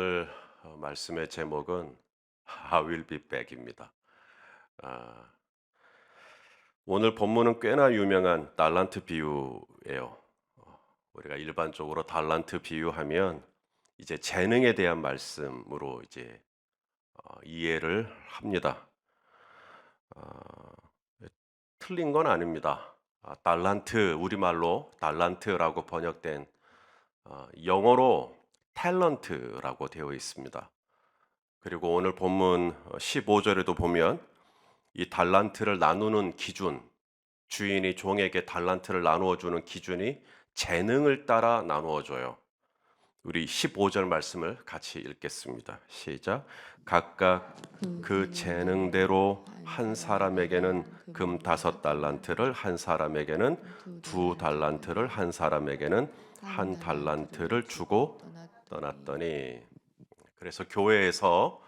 오늘 말씀의 제목은 I will be back입니다. 아, 오늘 본문은 꽤나 유명한 달란트 비유예요. 우리가 일반적으로 달란트 비유하면 이제 재능에 대한 말씀으로 이제 이해를 합니다. 아, 틀린 건 아닙니다. 달란트, 우리말로 달란트라고 번역된 영어로 탤런트라고 되어 있습니다. 그리고 오늘 본문 15절에도 보면 이 달란트를 나누는 기준, 주인이 종에게 달란트를 나누어 주는 기준이 재능을 따라 나누어 줘요. 우리 15절 말씀을 같이 읽겠습니다. 시작. 각각 그 재능대로 한 사람에게는 금 5달란트를, 한 사람에게는 2달란트를, 한 사람에게는 1달란트를 주고 떠났더니, 그래서 교회에서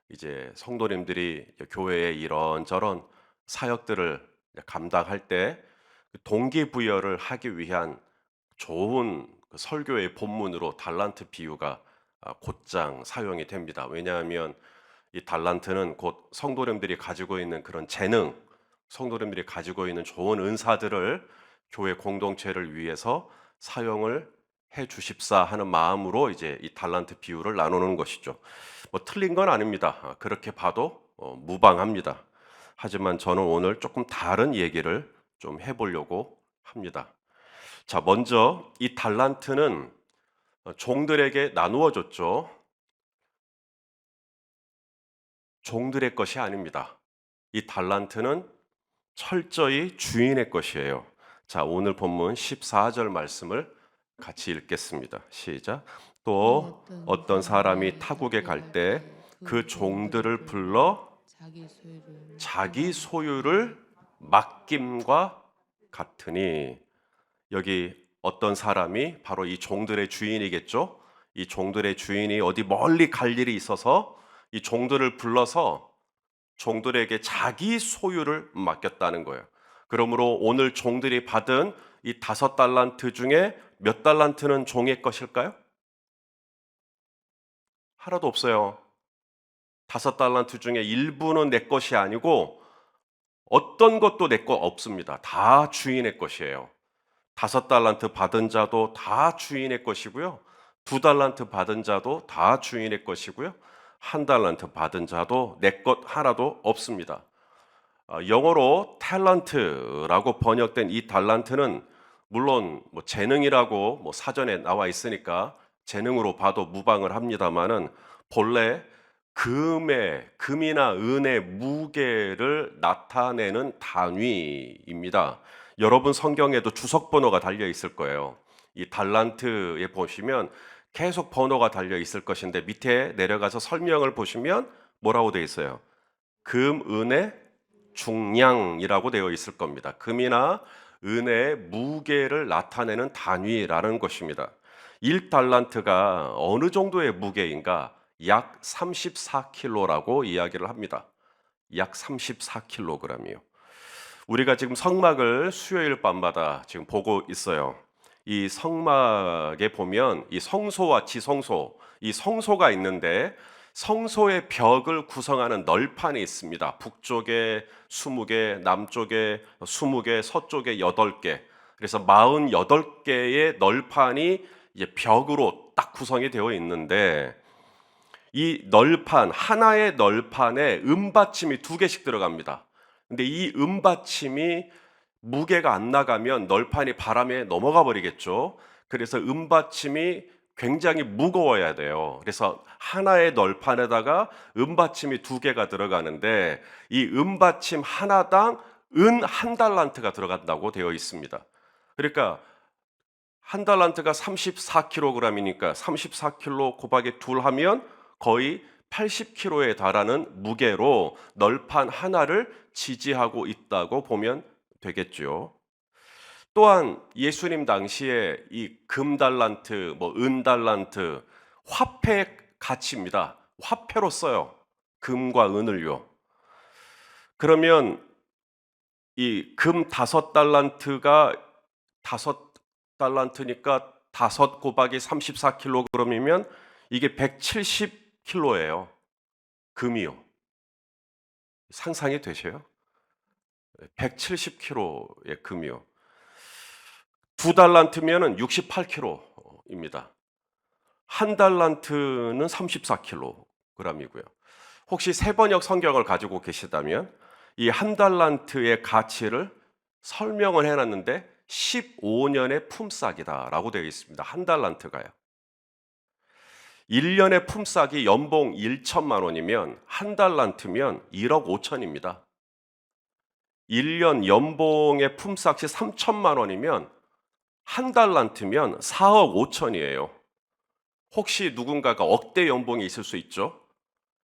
이제 성도님들이 교회의 이런저런 사역들을 감당할 때 동기부여를 하기 위한 좋은 그 설교의 본문으로 달란트 비유가 곧장 사용이 됩니다. 왜냐하면 이 달란트는 곧 성도님들이 가지고 있는 그런 재능, 성도님들이 가지고 있는 좋은 은사들을 교회 공동체를 위해서 사용을 해 주십사 하는 마음으로 이제 이 달란트 비유를 나누는 것이죠. 뭐 틀린 건 아닙니다. 그렇게 봐도 무방합니다. 하지만 저는 오늘 조금 다른 얘기를 좀 해보려고 합니다. 자, 먼저 이 달란트는 종들에게 나누어 줬죠. 종들의 것이 아닙니다. 이 달란트는 철저히 주인의 것이에요. 자, 오늘 본문 14절 말씀을 같이 읽겠습니다. 시작. 또 어떤 사람이 타국에 갈 때 그 종들을 불러 자기 소유를 맡김과 같으니, 여기 어떤 사람이 바로 이 종들의 주인이겠죠. 이 종들의 주인이 어디 멀리 갈 일이 있어서 이 종들을 불러서 종들에게 자기 소유를 맡겼다는 거예요. 그러므로 오늘 종들이 받은 이 5달란트 중에 몇 달란트는 종의 것일까요? 하나도 없어요. 5달란트 중에 일부는 내 것이 아니고 어떤 것도 내 것 없습니다. 다 주인의 것이에요. 5달란트 받은 자도 다 주인의 것이고요. 2달란트 받은 자도 다 주인의 것이고요. 1달란트 받은 자도 내 것 하나도 없습니다. 영어로 탤런트라고 번역된 이 달란트는 물론 뭐 재능이라고 뭐 사전에 나와 있으니까 재능으로 봐도 무방을 합니다만은 본래 금이나 은의 무게를 나타내는 단위입니다. 여러분 성경에도 주석 번호가 달려 있을 거예요. 이 달란트에 보시면 계속 번호가 달려 있을 것인데 밑에 내려가서 설명을 보시면 뭐라고 되어 있어요? 금, 은의 중량이라고 되어 있을 겁니다. 금이나 은의 무게를 나타내는 단위라는 것입니다. 1달란트가 어느 정도의 무게인가? 약 34kg라고 이야기를 합니다. 약 34kg이요. 우리가 지금 성막을 수요일 밤마다 지금 보고 있어요. 이 성막에 보면 이 성소와 지성소, 이 성소가 있는데 성소의 벽을 구성하는 널판이 있습니다. 북쪽에 20개, 남쪽에 20개, 서쪽에 8개. 그래서 48개의 널판이 이제 벽으로 딱 구성이 되어 있는데, 이 널판, 하나의 널판에 은받침이 2개씩 들어갑니다. 근데 이 은받침이 무게가 안 나가면 널판이 바람에 넘어가 버리겠죠. 그래서 은받침이 굉장히 무거워야 돼요. 그래서 하나의 널판에다가 은받침이 2개가 들어가는데 이 은받침 하나당 은 1달란트가 들어간다고 되어 있습니다. 그러니까 1달란트가 34kg이니까 34kg 곱하기 2 하면 거의 80kg에 달하는 무게로 널판 하나를 지지하고 있다고 보면 되겠죠. 또한 예수님 당시에 이 금달란트, 은달란트, 화폐 가치입니다. 화폐로 써요. 금과 은을요. 그러면 이 금 5달란트가 5달란트니까 5 곱하기 34kg이면 이게 170kg예요. 금이요. 상상이 되셔요? 170kg의 금이요. 2달란트면은 68kg입니다. 1달란트는 34kg이고요. 혹시 세번역 성경을 가지고 계시다면 이 1달란트의 가치를 설명을 해놨는데 15년의 품삯이다라고 되어 있습니다. 1달란트가요. 1년의 품삯이 연봉 1천만 원이면 1달란트면 1억 5천입니다. 1년 연봉의 품삯이 3천만 원이면 1달란트면 4억 5천이에요. 혹시 누군가가 억대 연봉이 있을 수 있죠?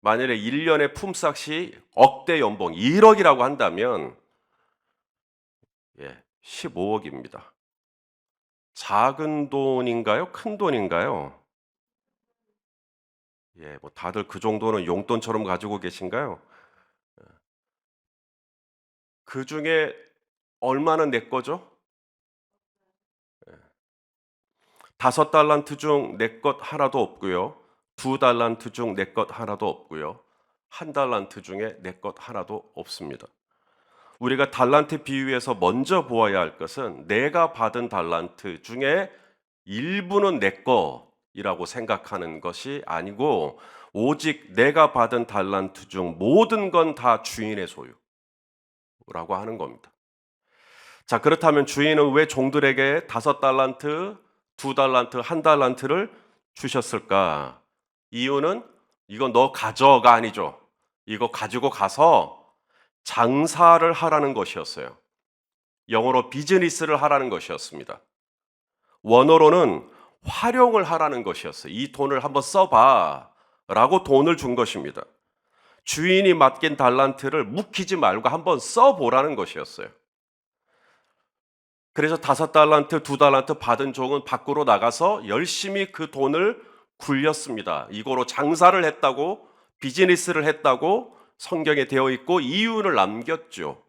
만일에 1년의 품삯이 억대 연봉 1억이라고 한다면 15억입니다. 작은 돈인가요? 큰 돈인가요? 뭐 다들 그 정도는 용돈처럼 가지고 계신가요? 그 중에 얼마는 내 거죠? 5달란트 중 내 것 하나도 없고요. 2달란트 중 내 것 하나도 없고요. 1달란트 중에 내 것 하나도 없습니다. 우리가 달란트 비유에서 먼저 보아야 할 것은 내가 받은 달란트 중에 일부는 내 거이라고 생각하는 것이 아니고 오직 내가 받은 달란트 중 모든 건 다 주인의 소유라고 하는 겁니다. 자, 그렇다면 주인은 왜 종들에게 5달란트, 2달란트, 1달란트를 주셨을까? 이유는 이거 너 가져가 아니죠. 이거 가지고 가서 장사를 하라는 것이었어요. 영어로 비즈니스를 하라는 것이었습니다. 원어로는 활용을 하라는 것이었어요. 이 돈을 한번 써봐 라고 돈을 준 것입니다. 주인이 맡긴 달란트를 묵히지 말고 한번 써보라는 것이었어요. 그래서 5달란트, 2달란트 받은 종은 밖으로 나가서 열심히 그 돈을 굴렸습니다. 이거로 장사를 했다고, 비즈니스를 했다고 성경에 되어 있고 이윤을 남겼죠.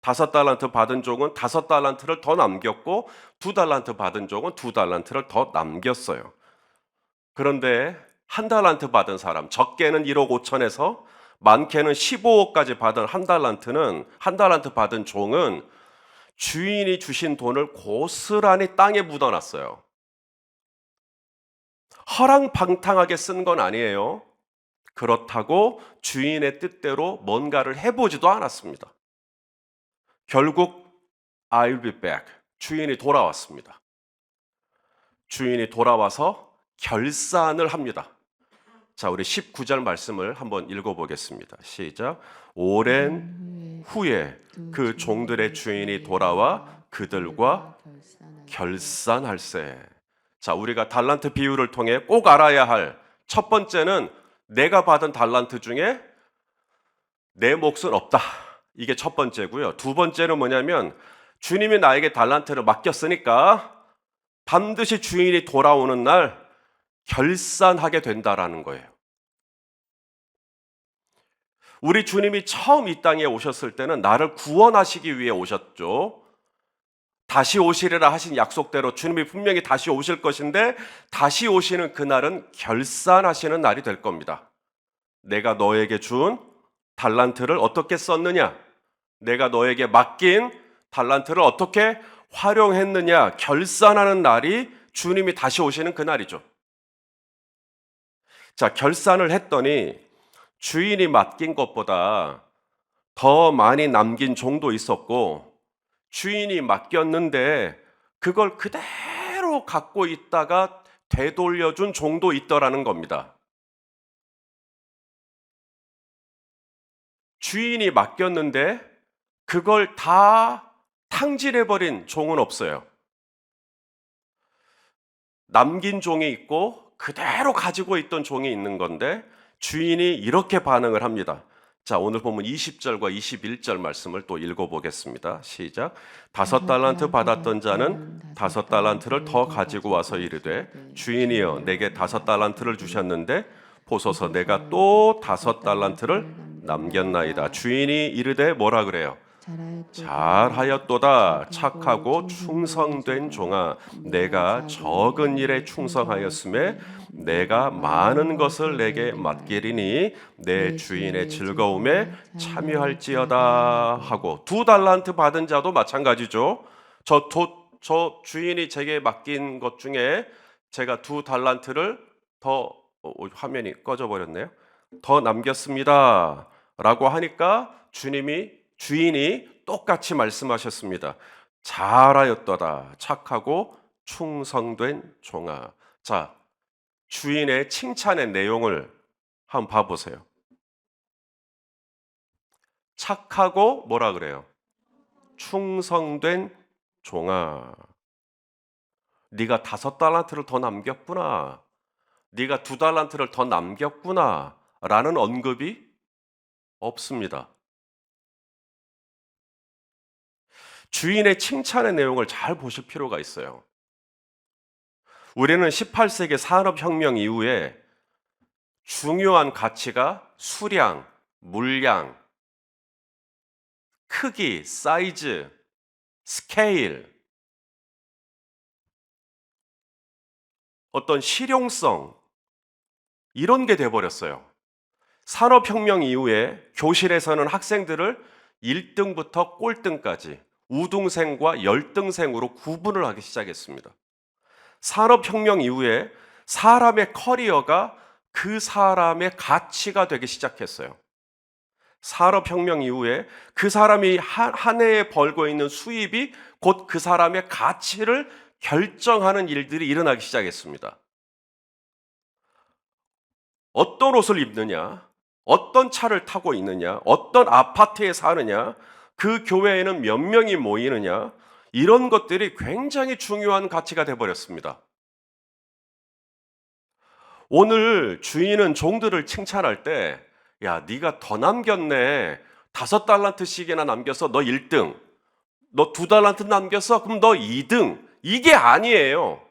5달란트 받은 종은 5달란트를 더 남겼고 2달란트 받은 종은 2달란트를 더 남겼어요. 그런데 1달란트 받은 사람, 적게는 1억 5천에서 많게는 15억까지 받은 1달란트 받은 종은 주인이 주신 돈을 고스란히 땅에 묻어놨어요. 허랑방탕하게 쓴 건 아니에요. 그렇다고 주인의 뜻대로 뭔가를 해보지도 않았습니다. 결국 I'll be back. 주인이 돌아왔습니다. 주인이 돌아와서 결산을 합니다. 자, 우리 19절 말씀을 한번 읽어보겠습니다. 시작. 오랜 후에 그 종들의 주인이 돌아와 그들과 결산할세. 자, 우리가 달란트 비유를 통해 꼭 알아야 할 첫 번째는 내가 받은 달란트 중에 내 몫은 없다. 이게 첫 번째고요. 두 번째는 뭐냐면 주님이 나에게 달란트를 맡겼으니까 반드시 주인이 돌아오는 날 결산하게 된다라는 거예요. 우리 주님이 처음 이 땅에 오셨을 때는 나를 구원하시기 위해 오셨죠. 다시 오시리라 하신 약속대로 주님이 분명히 다시 오실 것인데 다시 오시는 그날은 결산하시는 날이 될 겁니다. 내가 너에게 준 달란트를 어떻게 썼느냐? 내가 너에게 맡긴 달란트를 어떻게 활용했느냐? 결산하는 날이 주님이 다시 오시는 그날이죠. 자, 결산을 했더니 주인이 맡긴 것보다 더 많이 남긴 종도 있었고 주인이 맡겼는데 그걸 그대로 갖고 있다가 되돌려준 종도 있더라는 겁니다. 주인이 맡겼는데 그걸 다 탕진해버린 종은 없어요. 남긴 종이 있고 그대로 가지고 있던 종이 있는 건데 주인이 이렇게 반응을 합니다. 자, 오늘 보면 20절과 21절 말씀을 또 읽어보겠습니다. 시작. 5달란트 받았던 자는 5달란트를 더 가지고 와서 이르되 주인이여 내게 5달란트를 주셨는데 보소서 내가 또 5달란트를 남겼나이다. 주인이 이르되 뭐라 그래요? 잘하였도다. 착하고 충성된 종아, 내가 적은 일에 충성하였음에 내가 많은 것을 내게 맡기리니 내 주인의 즐거움에 참여할지어다 하고, 2달란트 받은 자도 마찬가지죠. 저 주인이 제게 맡긴 것 중에 제가 2달란트를 더 화면이 꺼져 버렸네요. 더 남겼습니다. 라고 하니까 주인이 똑같이 말씀하셨습니다. 잘하였도다. 착하고 충성된 종아. 자, 주인의 칭찬의 내용을 한번 봐보세요. 착하고 뭐라 그래요? 충성된 종아. 네가 5달란트를 더 남겼구나. 네가 2달란트를 더 남겼구나. 라는 언급이 없습니다. 주인의 칭찬의 내용을 잘 보실 필요가 있어요. 우리는 18세기 산업혁명 이후에 중요한 가치가 수량, 물량, 크기, 사이즈, 스케일, 어떤 실용성, 이런 게 돼버렸어요. 산업혁명 이후에 교실에서는 학생들을 1등부터 꼴등까지 우등생과 열등생으로 구분을 하기 시작했습니다. 산업혁명 이후에 사람의 커리어가 그 사람의 가치가 되기 시작했어요. 산업혁명 이후에 그 사람이 한 해에 벌고 있는 수입이 곧 그 사람의 가치를 결정하는 일들이 일어나기 시작했습니다. 어떤 옷을 입느냐, 어떤 차를 타고 있느냐, 어떤 아파트에 사느냐, 그 교회에는 몇 명이 모이느냐, 이런 것들이 굉장히 중요한 가치가 되어버렸습니다. 오늘 주인은 종들을 칭찬할 때, 야, 네가 더 남겼네. 5달란트씩이나 남겨서 너 1등. 너 2달란트 남겼어? 그럼 너 2등. 이게 아니에요.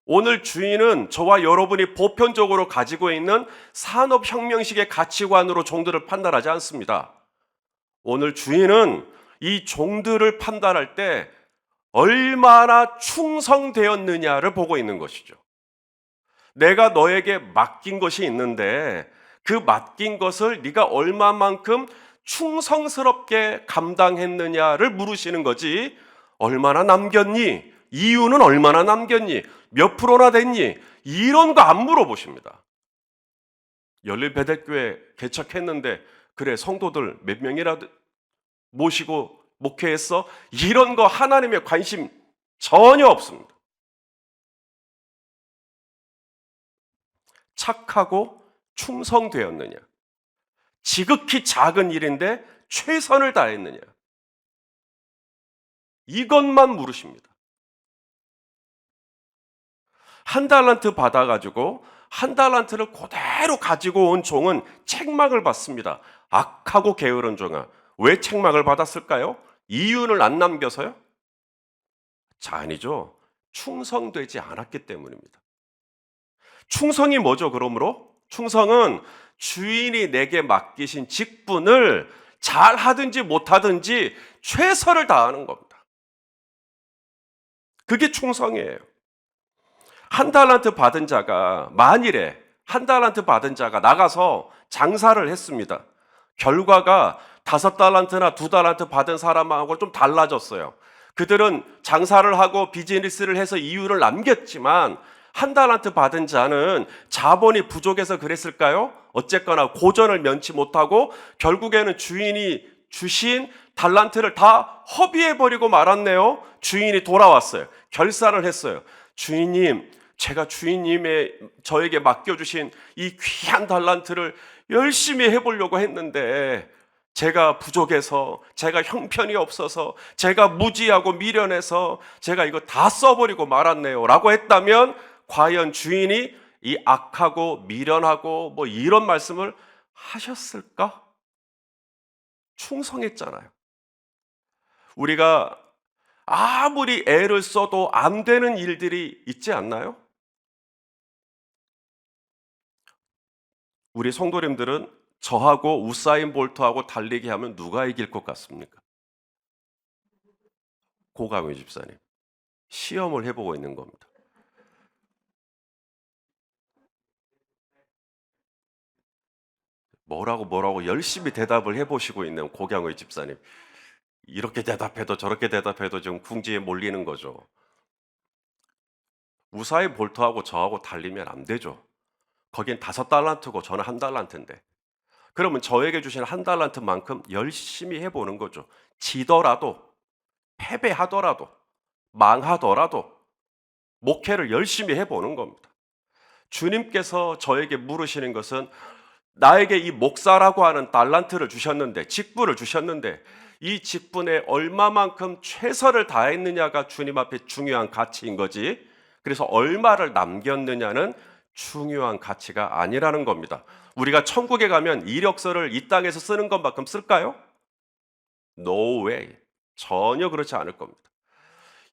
오늘 주인은 저와 여러분이 보편적으로 가지고 있는 산업혁명식의 가치관으로 종들을 판단하지 않습니다. 오늘 주인은 이 종들을 판단할 때 얼마나 충성되었느냐를 보고 있는 것이죠. 내가 너에게 맡긴 것이 있는데 그 맡긴 것을 네가 얼마만큼 충성스럽게 감당했느냐를 물으시는 거지, 얼마나 남겼니? 이유는 얼마나 남겼니? 몇 프로나 됐니? 이런 거 안 물어보십니다. 열린베델교회 개척했는데 그래 성도들 몇 명이라도 모시고 목회했어? 이런 거 하나님의 관심 전혀 없습니다. 착하고 충성되었느냐? 지극히 작은 일인데 최선을 다했느냐? 이것만 물으십니다. 1달란트 받아가지고 1달란트를 그대로 가지고 온 종은 책망을 받습니다. 악하고 게으른 종아. 왜 책망을 받았을까요? 이유를 안 남겨서요? 자, 아니죠. 충성되지 않았기 때문입니다. 충성이 뭐죠, 그러므로? 충성은 주인이 내게 맡기신 직분을 잘 하든지 못하든지 최선을 다하는 겁니다. 그게 충성이에요. 1달란트 받은 자가, 만일에 1달란트 받은 자가 나가서 장사를 했습니다. 결과가 5달란트나 2달란트 받은 사람하고 좀 달라졌어요. 그들은 장사를 하고 비즈니스를 해서 이유를 남겼지만 1달란트 받은 자는 자본이 부족해서 그랬을까요? 어쨌거나 고전을 면치 못하고 결국에는 주인이 주신 달란트를 다 허비해버리고 말았네요. 주인이 돌아왔어요. 결산을 했어요. 주인님, 제가 주인님의 저에게 맡겨주신 이 귀한 달란트를 열심히 해보려고 했는데 제가 부족해서, 제가 형편이 없어서, 제가 무지하고 미련해서 제가 이거 다 써버리고 말았네요 라고 했다면 과연 주인이 이 악하고 미련하고 뭐 이런 말씀을 하셨을까? 충성했잖아요. 우리가 아무리 애를 써도 안 되는 일들이 있지 않나요? 우리 성도님들은 저하고 우사인 볼트하고 달리기 하면 누가 이길 것 같습니까? 고강희 집사님. 시험을 해보고 있는 겁니다. 뭐라고 열심히 대답을 해보시고 있는 고강희 집사님. 이렇게 대답해도 저렇게 대답해도 지금 궁지에 몰리는 거죠. 우사인 볼트하고 저하고 달리면 안 되죠. 거긴 5달란트고 저는 1달란트인데. 그러면 저에게 주신 1달란트만큼 열심히 해보는 거죠. 지더라도, 패배하더라도, 망하더라도 목회를 열심히 해보는 겁니다. 주님께서 저에게 물으시는 것은 나에게 이 목사라고 하는 달란트를 주셨는데, 직분을 주셨는데 이 직분에 얼마만큼 최선을 다했느냐가 주님 앞에 중요한 가치인 거지, 그래서 얼마를 남겼느냐는 중요한 가치가 아니라는 겁니다. 우리가 천국에 가면 이력서를 이 땅에서 쓰는 것만큼 쓸까요? No way. 전혀 그렇지 않을 겁니다.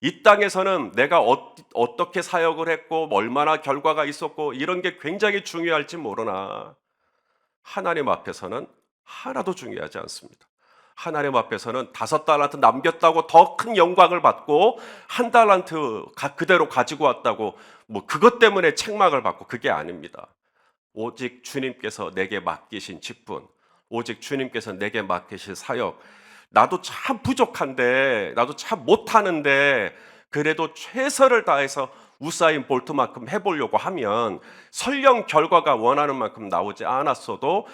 이 땅에서는 내가 어떻게 사역을 했고 얼마나 결과가 있었고 이런 게 굉장히 중요할지 모르나 하나님 앞에서는 하나도 중요하지 않습니다. 하나님 앞에서는 5달란트 남겼다고 더 큰 영광을 받고 1달란트 그대로 가지고 왔다고 뭐 그것 때문에 책망을 받고, 그게 아닙니다. 오직 주님께서 내게 맡기신 직분, 오직 주님께서 내게 맡기신 사역, 나도 참 부족한데, 나도 참 못하는데 그래도 최선을 다해서 우사인 볼트만큼 해보려고 하면 설령 결과가 원하는 만큼 나오지 않았어도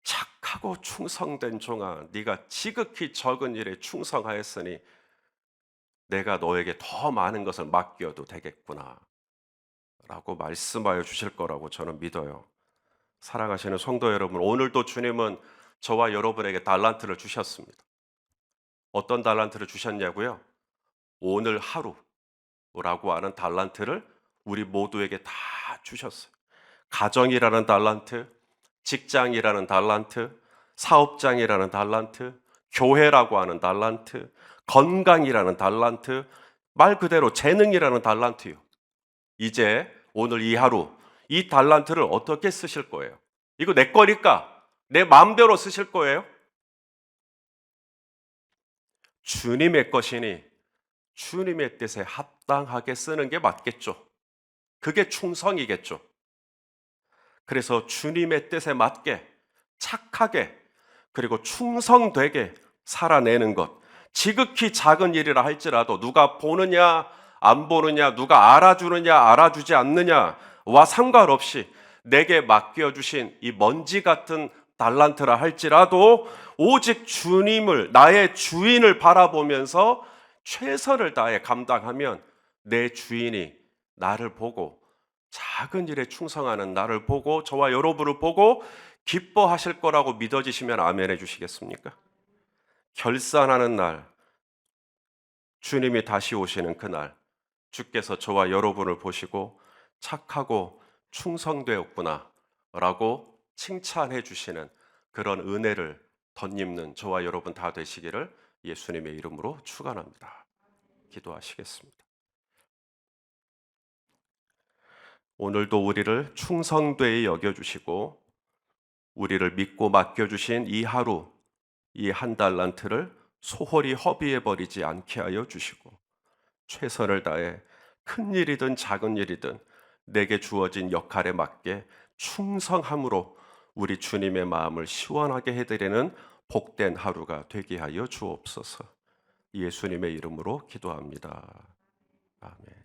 착하고 충성된 종아, 네가 지극히 적은 일에 충성하였으니 내가 너에게 더 많은 것을 맡겨도 되겠구나 라고 말씀하여 주실 거라고 저는 믿어요. 사랑하시는 성도 여러분, 오늘도 주님은 저와 여러분에게 달란트를 주셨습니다. 어떤 달란트를 주셨냐고요? 오늘 하루라고 하는 달란트를 우리 모두에게 다 주셨어요. 가정이라는 달란트, 직장이라는 달란트, 사업장이라는 달란트, 교회라고 하는 달란트, 건강이라는 달란트, 말 그대로 재능이라는 달란트요. 이제 오늘 이 하루 이 달란트를 어떻게 쓰실 거예요? 이거 내 거니까 내 마음대로 쓰실 거예요? 주님의 것이니 주님의 뜻에 합당하게 쓰는 게 맞겠죠. 그게 충성이겠죠. 그래서 주님의 뜻에 맞게 착하게 그리고 충성되게 살아내는 것, 지극히 작은 일이라 할지라도 누가 보느냐 안 보느냐, 누가 알아주느냐 알아주지 않느냐와 상관없이 내게 맡겨주신 이 먼지 같은 달란트라 할지라도 오직 주님을, 나의 주인을 바라보면서 최선을 다해 감당하면 내 주인이 나를 보고, 작은 일에 충성하는 나를 보고, 저와 여러분을 보고 기뻐하실 거라고 믿어지시면 아멘 해주시겠습니까? 결산하는 날, 주님이 다시 오시는 그날, 주께서 저와 여러분을 보시고 착하고 충성되었구나 라고 칭찬해 주시는 그런 은혜를 덧입는 저와 여러분 다 되시기를 예수님의 이름으로 축원합니다. 기도하시겠습니다. 오늘도 우리를 충성되이 여겨주시고 우리를 믿고 맡겨주신 이 하루, 이 1달란트를 소홀히 허비해버리지 않게 하여 주시고 최선을 다해 큰 일이든 작은 일이든 내게 주어진 역할에 맞게 충성함으로 우리 주님의 마음을 시원하게 해드리는 복된 하루가 되게 하여 주옵소서. 예수님의 이름으로 기도합니다. 아멘.